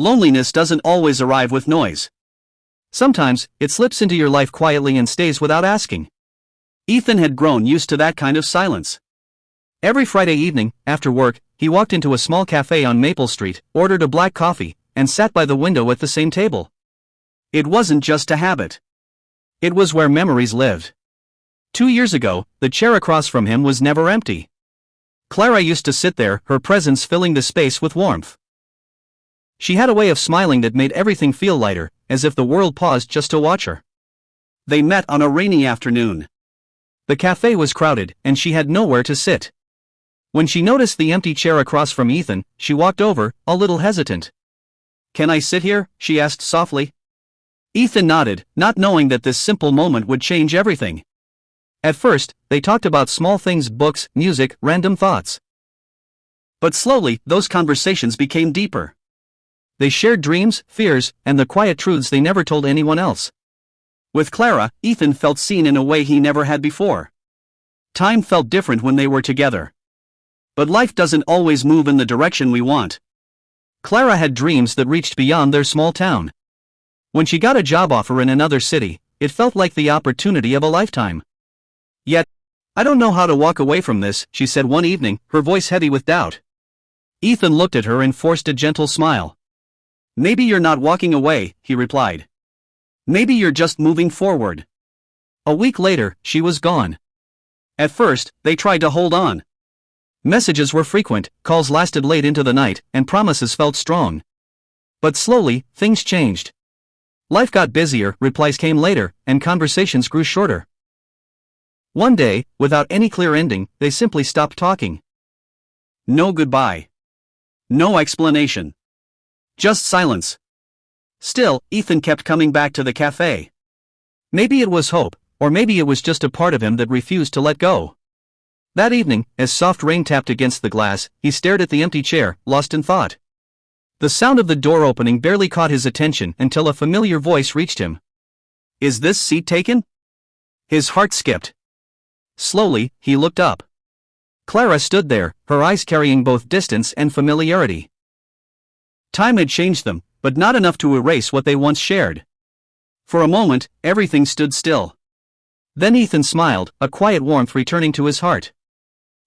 Loneliness doesn't always arrive with noise. Sometimes, it slips into your life quietly and stays without asking. Ethan had grown used to that kind of silence. Every Friday evening, after work, he walked into a small cafe on Maple Street, ordered a black coffee, and sat by the window at the same table. It wasn't just a habit. It was where memories lived. 2 years ago, the chair across from him was never empty. Clara used to sit there, her presence filling the space with warmth. She had a way of smiling that made everything feel lighter, as if the world paused just to watch her. They met on a rainy afternoon. The cafe was crowded, and she had nowhere to sit. When she noticed the empty chair across from Ethan, she walked over, a little hesitant. "Can I sit here?" she asked softly. Ethan nodded, not knowing that this simple moment would change everything. At first, they talked about small things, books, music, random thoughts. But slowly, those conversations became deeper. They shared dreams, fears, and the quiet truths they never told anyone else. With Clara, Ethan felt seen in a way he never had before. Time felt different when they were together. But life doesn't always move in the direction we want. Clara had dreams that reached beyond their small town. When she got a job offer in another city, it felt like the opportunity of a lifetime. Yet, "I don't know how to walk away from this," she said one evening, her voice heavy with doubt. Ethan looked at her and forced a gentle smile. "Maybe you're not walking away," he replied. "Maybe you're just moving forward." A week later, she was gone. At first, they tried to hold on. Messages were frequent, calls lasted late into the night, and promises felt strong. But slowly, things changed. Life got busier, replies came later, and conversations grew shorter. One day, without any clear ending, they simply stopped talking. No goodbye. No explanation. Just silence. Still, Ethan kept coming back to the cafe. Maybe it was hope, or maybe it was just a part of him that refused to let go. That evening, as soft rain tapped against the glass, he stared at the empty chair, lost in thought. The sound of the door opening barely caught his attention until a familiar voice reached him. "Is this seat taken?" His heart skipped. Slowly, he looked up. Clara stood there, her eyes carrying both distance and familiarity. Time had changed them, but not enough to erase what they once shared. For a moment, everything stood still. Then Ethan smiled, a quiet warmth returning to his heart.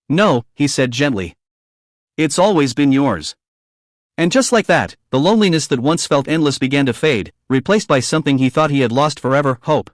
"No," he said gently. "It's always been yours." And just like that, the loneliness that once felt endless began to fade, replaced by something he thought he had lost forever, hope.